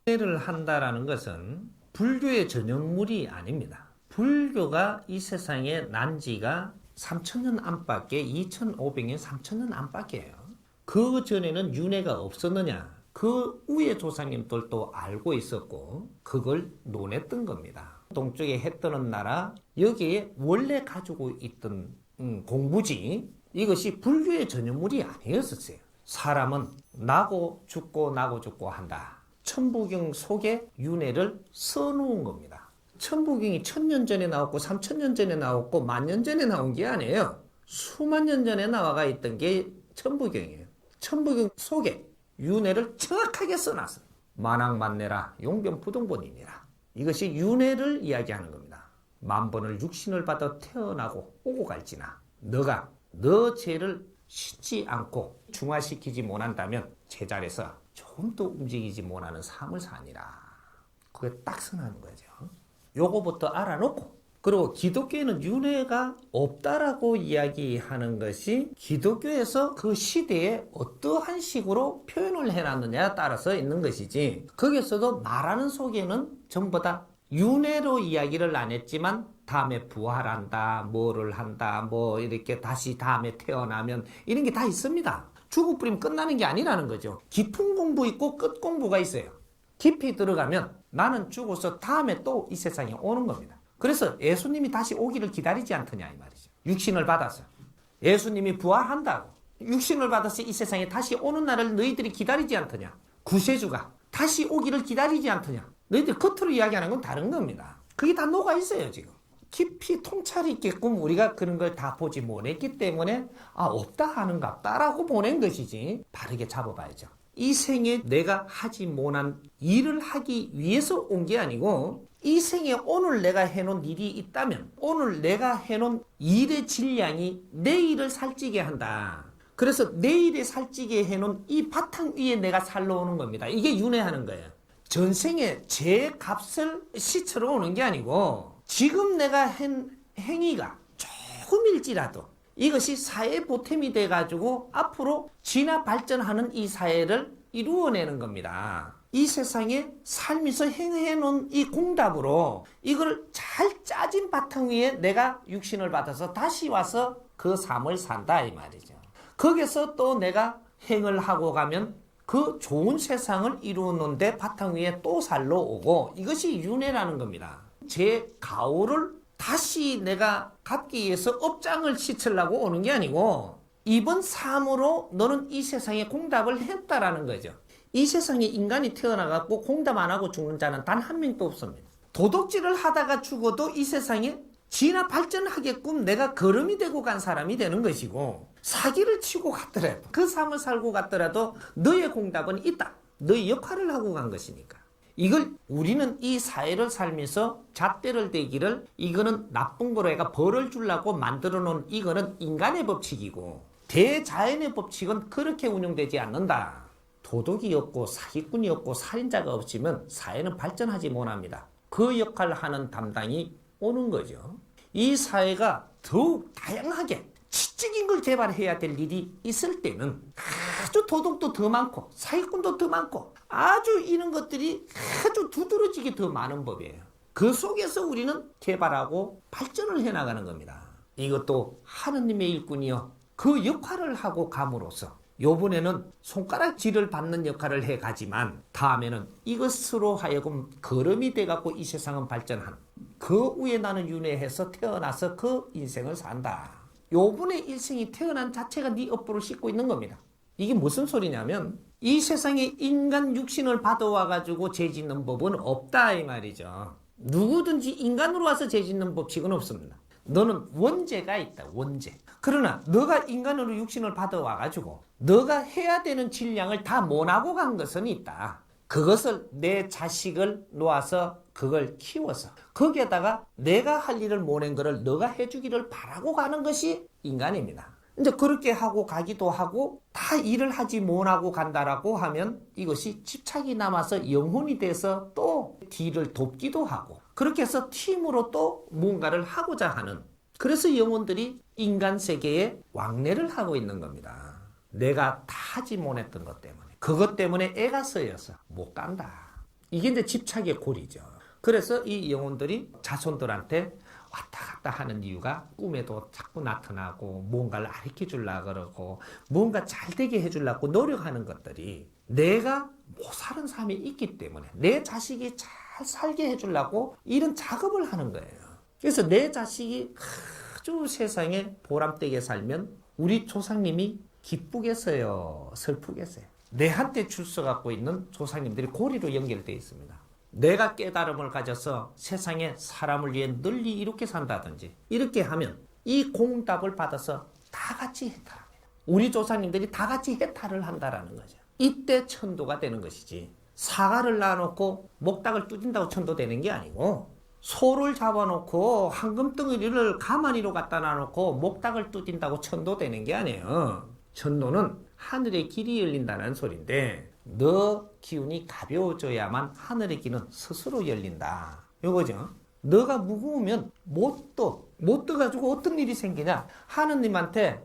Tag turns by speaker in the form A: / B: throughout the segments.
A: 윤회를 한다라는 것은 불교의 전형물이 아닙니다. 불교가 이 세상에 난 지가 3000년 안팎에 2500년, 3000년 안팎이에요. 그 전에는 윤회가 없었느냐? 그 위에 조상님들도 알고 있었고 그걸 논했던 겁니다. 동쪽에 해 뜨는 나라, 여기에 원래 가지고 있던 공부지, 이것이 불교의 전형물이 아니었었어요. 사람은 나고 죽고 나고 죽고 한다. 천부경 속에 윤회를 써놓은 겁니다. 천부경이 1000년 전에 나왔고 3000년 전에 나왔고 10,000년 전에 나온 게 아니에요. 수만 년 전에 나와가 있던 게 천부경이에요. 천부경 속에 윤회를 정확하게 써놨어요. 만왕만내라 용변부동본이니라. 이것이 윤회를 이야기하는 겁니다. 만번을 육신을 받아 태어나고 오고 갈지나 너가 너 죄를 씻지 않고 중화시키지 못한다면 제자리에서 조금 더 움직이지 못하는 삶을 사니라. 그게 딱 선하는 거죠. 요거부터 알아놓고, 그리고 기독교에는 윤회가 없다라고 이야기하는 것이 기독교에서 그 시대에 어떠한 식으로 표현을 해놨느냐에 따라서 있는 것이지, 거기서도 말하는 속에는 전부 다 윤회로 이야기를 안 했지만 다음에 부활한다, 뭐를 한다, 뭐 이렇게 다시 다음에 태어나면 이런 게 다 있습니다. 죽어버리면 끝나는 게 아니라는 거죠. 깊은 공부 있고 끝 공부가 있어요. 깊이 들어가면 나는 죽어서 다음에 또 이 세상에 오는 겁니다. 그래서 예수님이 다시 오기를 기다리지 않더냐 이 말이죠. 육신을 받아서 예수님이 부활한다고 육신을 받아서 이 세상에 다시 오는 날을 너희들이 기다리지 않더냐. 구세주가 다시 오기를 기다리지 않더냐. 너희들 겉으로 이야기하는 건 다른 겁니다. 그게 다 녹아 있어요 지금. 깊이 통찰이 있게끔 우리가 그런 걸 다 보지 못했기 때문에 없다 하는갑다라고 보낸 것이지, 바르게 잡아봐야죠. 이 생에 내가 하지 못한 일을 하기 위해서 온 게 아니고, 이 생에 오늘 내가 해놓은 일이 있다면 오늘 내가 해놓은 일의 질량이 내일을 살찌게 한다. 그래서 내일에 살찌게 해놓은 이 바탕 위에 내가 살러 오는 겁니다. 이게 윤회하는 거예요. 전생에 제 값을 시처러 오는 게 아니고, 지금 내가 한 행위가 조금일지라도 이것이 사회 보탬이 돼가지고 앞으로 진화 발전하는 이 사회를 이루어내는 겁니다. 이 세상에 삶에서 행해놓은 이 공답으로 이걸 잘 짜진 바탕 위에 내가 육신을 받아서 다시 와서 그 삶을 산다 이 말이죠. 거기서 또 내가 행을 하고 가면 그 좋은 세상을 이루는데 바탕 위에 또 살러 오고, 이것이 윤회라는 겁니다. 제 가오를 다시 내가 갚기 위해서 업장을 씻으려고 오는 게 아니고, 이번 삶으로 너는 이 세상에 공답을 했다라는 거죠. 이 세상에 인간이 태어나갖고 공답 안 하고 죽는 자는 단 한 명도 없습니다. 도둑질을 하다가 죽어도 이 세상에 진화 발전하게끔 내가 걸음이 되고 간 사람이 되는 것이고, 사기를 치고 갔더라도 그 삶을 살고 갔더라도 너의 공답은 있다. 너의 역할을 하고 간 것이니까. 이걸 우리는 이 사회를 살면서 잣대를 대기를, 이거는 나쁜 거로 해가 벌을 주려고 만들어 놓은 이거는 인간의 법칙이고, 대자연의 법칙은 그렇게 운영되지 않는다. 도둑이 없고 사기꾼이 없고 살인자가 없으면 사회는 발전하지 못합니다. 그 역할을 하는 담당이 오는 거죠. 이 사회가 더욱 다양하게 지적인 걸 개발해야 될 일이 있을 때는 아주 도둑도 더 많고 사기꾼도 더 많고 아주 이런 것들이 아주 두드러지게 더 많은 법이에요. 그 속에서 우리는 개발하고 발전을 해나가는 겁니다. 이것도 하느님의 일꾼이요, 그 역할을 하고 감으로써 요번에는 손가락질을 받는 역할을 해가지만 다음에는 이것으로 하여금 걸음이 돼갖고 이 세상은 발전한, 그 위에 나는 윤회해서 태어나서 그 인생을 산다. 요번에 일생이 태어난 자체가 네 업보를 싣고 있는 겁니다. 이게 무슨 소리냐면, 이 세상에 인간 육신을 받아와가지고 죄 짓는 법은 없다 이 말이죠. 누구든지 인간으로 와서 죄 짓는 법칙은 없습니다. 너는 원죄가 있다, 원죄. 그러나 너가 인간으로 육신을 받아와가지고 너가 해야 되는 질량을 다 못하고 간 것은 있다. 그것을 내 자식을 놓아서 그걸 키워서 거기에다가 내가 할 일을 못한 거를 너가 해주기를 바라고 가는 것이 인간입니다. 이제 그렇게 하고 가기도 하고 다 일을 하지 못하고 간다라고 하면 이것이 집착이 남아서 영혼이 돼서 또 뒤를 돕기도 하고, 그렇게 해서 팀으로 또 뭔가를 하고자 하는, 그래서 영혼들이 인간 세계에 왕래를 하고 있는 겁니다. 내가 다 하지 못했던 것 때문에, 그것 때문에 애가 쓰여서 못 간다. 이게 이제 집착의 고리죠. 그래서 이 영혼들이 자손들한테 왔다 갔다 하는 이유가 꿈에도 자꾸 나타나고 뭔가를 가르쳐 주려고 그러고 뭔가 잘 되게 해주려고 노력하는 것들이 내가 못 사는 삶이 있기 때문에 내 자식이 잘 살게 해주려고 이런 작업을 하는 거예요. 그래서 내 자식이 아주 세상에 보람되게 살면 우리 조상님이 기쁘겠어요? 슬프겠어요? 내한테 출석하고 있는 조상님들이 고리로 연결되어 있습니다. 내가 깨달음을 가져서 세상에 사람을 위해 널리 이렇게 산다든지 이렇게 하면 이 공답을 받아서 다 같이 해탈합니다. 우리 조상님들이 다 같이 해탈을 한다라는 거죠. 이때 천도가 되는 것이지 사과를 놔놓고 목닥을 뚜딘다고 천도되는 게 아니고 소를 잡아놓고 황금덩어리를 가마니로 갖다 놔놓고 목닥을 뚜딘다고 천도되는 게 아니에요. 천도는 하늘의 길이 열린다는 소리인데 너 기운이 가벼워져야만 하늘의 길은 스스로 열린다. 이거죠. 너가 무거우면 못 떠가지고 어떤 일이 생기냐. 하느님한테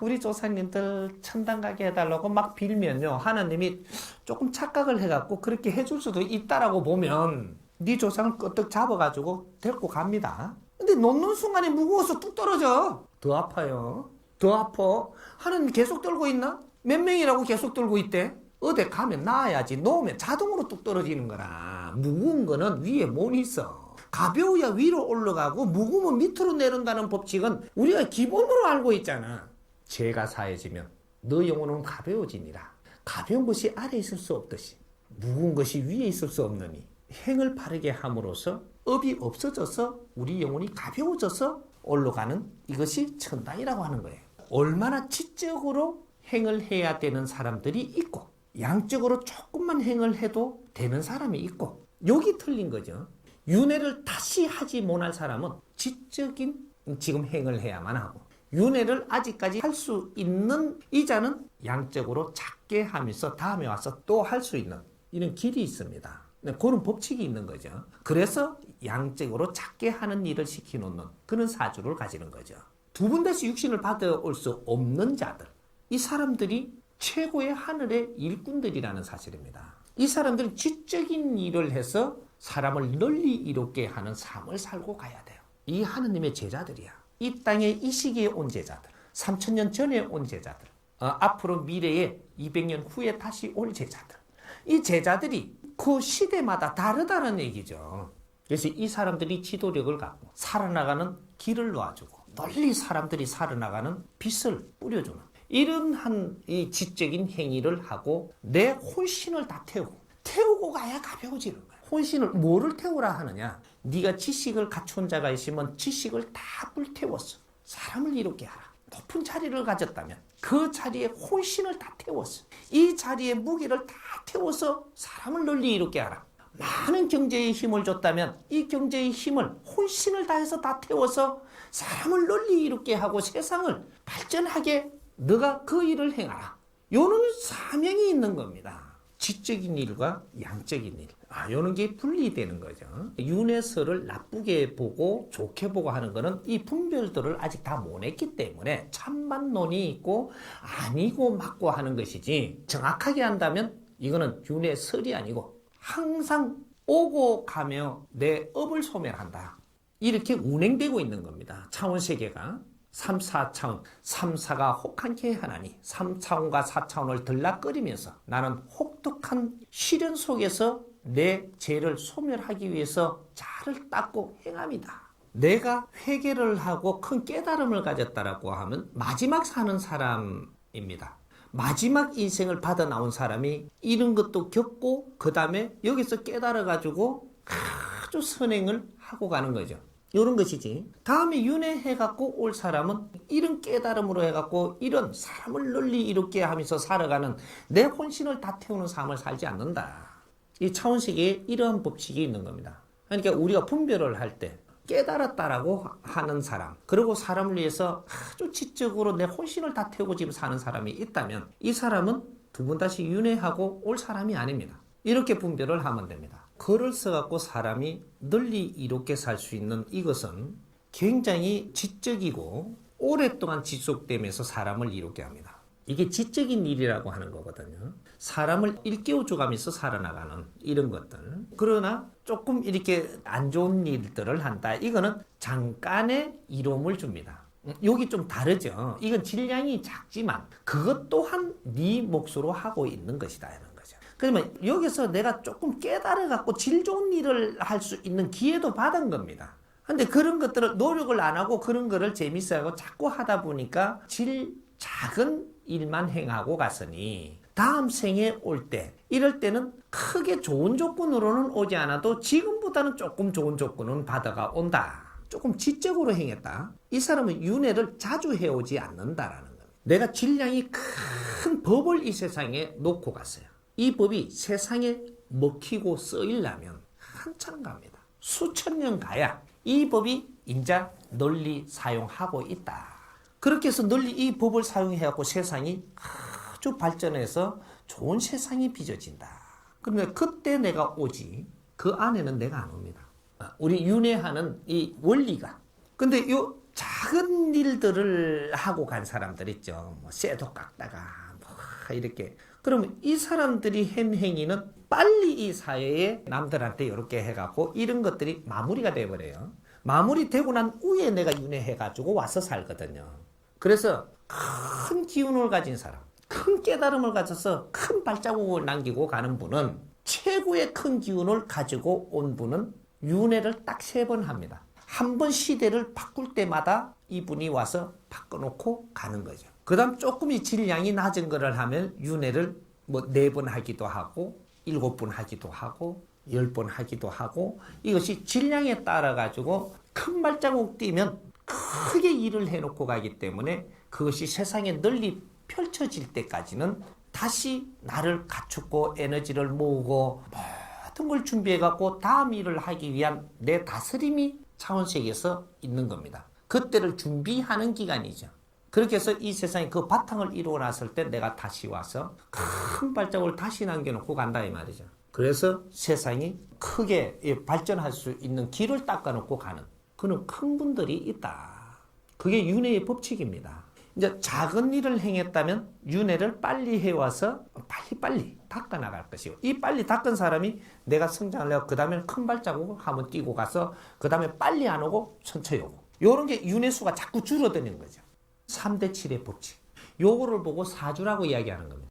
A: 우리 조상님들 천당 가게 해달라고 막 빌면요. 하느님이 조금 착각을 해갖고 그렇게 해줄 수도 있다라고 보면 네 조상을 끄떡 잡아가지고 데리고 갑니다. 근데 놓는 순간에 무거워서 뚝 떨어져. 더 아파요. 더 아파. 하느님 계속 들고 있나? 몇 명이라고 계속 들고 있대? 어디 가면 나아야지. 놓으면 자동으로 뚝 떨어지는 거라. 무거운 거는 위에 못 있어. 가벼워야 위로 올라가고 무거우면 밑으로 내려온다는 법칙은 우리가 기본으로 알고 있잖아. 죄가 사해지면 너 영혼은 가벼워지니라. 가벼운 것이 아래에 있을 수 없듯이 무거운 것이 위에 있을 수 없느니 행을 바르게 함으로써 업이 없어져서 우리 영혼이 가벼워져서 올라가는 이것이 천당이라고 하는 거예요. 얼마나 지적으로 행을 해야 되는 사람들이 있고 양적으로 조금만 행을 해도 되는 사람이 있고 여기 틀린 거죠. 윤회를 다시 하지 못할 사람은 지적인 지금 행을 해야만 하고 윤회를 아직까지 할 수 있는 이자는 양적으로 작게 하면서 다음에 와서 또 할 수 있는 이런 길이 있습니다. 그런 법칙이 있는 거죠. 그래서 양적으로 작게 하는 일을 시켜놓는 그런 사주를 가지는 거죠. 두 번 다시 육신을 받아올 수 없는 자들, 이 사람들이 최고의 하늘의 일꾼들이라는 사실입니다. 이 사람들은 지적인 일을 해서 사람을 널리 이롭게 하는 삶을 살고 가야 돼요. 이 하느님의 제자들이야. 이 땅에 이 시기에 온 제자들, 3000년 전에 온 제자들, 앞으로 미래에 200년 후에 다시 올 제자들. 이 제자들이 그 시대마다 다르다는 얘기죠. 그래서 이 사람들이 지도력을 갖고 살아나가는 길을 놔주고 널리 사람들이 살아나가는 빛을 뿌려주는 이런 이 지적인 행위를 하고 내 혼신을 다 태우고 가야 가벼워지는 거야. 혼신을 뭐를 태우라 하느냐? 네가 지식을 갖춘 자가 있으면 지식을 다 불태웠어. 사람을 이롭게 하라. 높은 자리를 가졌다면 그 자리에 혼신을 다 태웠어. 이 자리에 무게를 다 태워서 사람을 널리 이롭게 하라. 많은 경제의 힘을 줬다면 이 경제의 힘을 혼신을 다해서 다 태워서 사람을 널리 이롭게 하고 세상을 발전하게 너가 그 일을 행하라. 요는 사명이 있는 겁니다. 지적인 일과 양적인 일. 요런 게 분리되는 거죠. 윤회설을 나쁘게 보고 좋게 보고 하는 거는 이 분별들을 아직 다 못 했기 때문에 참만론이 있고 아니고 맞고 하는 것이지 정확하게 한다면 이거는 윤회설이 아니고 항상 오고 가며 내 업을 소멸한다. 이렇게 운행되고 있는 겁니다. 차원세계가. 3, 4차원, 3, 4가 혹한케 하나니 3차원과 4차원을 들락거리면서 나는 혹독한 시련 속에서 내 죄를 소멸하기 위해서 자를 닦고 행함이다. 내가 회개를 하고 큰 깨달음을 가졌다라고 하면 마지막 사는 사람입니다. 마지막 인생을 받아 나온 사람이 이런 것도 겪고 그 다음에 여기서 깨달아가지고 아주 선행을 하고 가는 거죠. 이런 것이지. 다음에 윤회해갖고 올 사람은 이런 깨달음으로 해갖고 이런 사람을 널리 이롭게 하면서 살아가는 내 혼신을 다 태우는 삶을 살지 않는다. 이 차원세계에 이러한 법칙이 있는 겁니다. 그러니까 우리가 분별을 할 때 깨달았다라고 하는 사람, 그리고 사람을 위해서 아주 지적으로 내 혼신을 다 태우고 지금 사는 사람이 있다면 이 사람은 두 번 다시 윤회하고 올 사람이 아닙니다. 이렇게 분별을 하면 됩니다. 글을 써갖고 사람이 널리 이롭게 살 수 있는 이것은 굉장히 지적이고 오랫동안 지속되면서 사람을 이롭게 합니다. 이게 지적인 일이라고 하는 거거든요. 사람을 일깨워 줘가면서 살아나가는 이런 것들. 그러나 조금 이렇게 안 좋은 일들을 한다. 이거는 잠깐의 이로움을 줍니다. 여기 좀 다르죠. 이건 질량이 작지만 그것 또한 네 몫으로 하고 있는 것이다 이런 거죠. 그러면 여기서 내가 조금 깨달아 갖고 질 좋은 일을 할 수 있는 기회도 받은 겁니다. 근데 그런 것들을 노력을 안 하고 그런 거를 재밌어하고 자꾸 하다 보니까 질 작은 일만 행하고 갔으니 다음 생에 올 때 이럴 때는 크게 좋은 조건으로는 오지 않아도 지금보다는 조금 좋은 조건은 받아가 온다. 조금 지적으로 행했다. 이 사람은 윤회를 자주 해오지 않는다라는 겁니다. 내가 질량이 큰 법을 이 세상에 놓고 갔어요. 이 법이 세상에 먹히고 쓰이려면 한참 갑니다. 수천 년 가야 이 법이 이제 널리 사용하고 있다. 그렇게 해서 널리 이 법을 사용해갖고 세상이 아주 발전해서 좋은 세상이 빚어진다. 그러면 그때 내가 오지 그 안에는 내가 안 옵니다. 우리 윤회하는 이 원리가. 근데 요 작은 일들을 하고 간 사람들 있죠. 뭐 쇠도 깎다가 뭐 이렇게. 그러면 이 사람들이 한 행위는 빨리 이 사회에 남들한테 이렇게 해갖고 이런 것들이 마무리가 돼버려요. 마무리되고 난 후에 내가 윤회해가지고 와서 살거든요. 그래서 큰 기운을 가진 사람, 큰 깨달음을 가져서 큰 발자국을 남기고 가는 분은 최고의 큰 기운을 가지고 온 분은 윤회를 딱 3번 합니다. 한 번 시대를 바꿀 때마다 이분이 와서 바꿔놓고 가는 거죠. 그 다음 조금 이 질량이 낮은 거를 하면 윤회를 뭐 4번 하기도 하고 7번 하기도 하고 10번 하기도 하고 이것이 질량에 따라 가지고 큰 발자국 띄면 크게 일을 해놓고 가기 때문에 그것이 세상에 널리 펼쳐질 때까지는 다시 나를 갖추고 에너지를 모으고 모든 걸 준비해갖고 다음 일을 하기 위한 내 다스림이 차원색에서 있는 겁니다. 그때를 준비하는 기간이죠. 그렇게 해서 이 세상에 그 바탕을 이루고 났을 때 내가 다시 와서 큰 발자국을 다시 남겨놓고 간다 이 말이죠. 그래서 세상이 크게 발전할 수 있는 길을 닦아놓고 가는 그런 큰 분들이 있다. 그게 윤회의 법칙입니다. 이제 작은 일을 행했다면 윤회를 빨리 해와서 빨리 닦아나갈 것이고 이 빨리 닦은 사람이 내가 성장을 해서 그 다음에 큰 발자국을 한번 띄고 가서 그 다음에 빨리 안 오고 천천히 오고 요런 게 윤회 수가 자꾸 줄어드는 거죠. 3대 7의 법칙. 요거를 보고 사주라고 이야기하는 겁니다.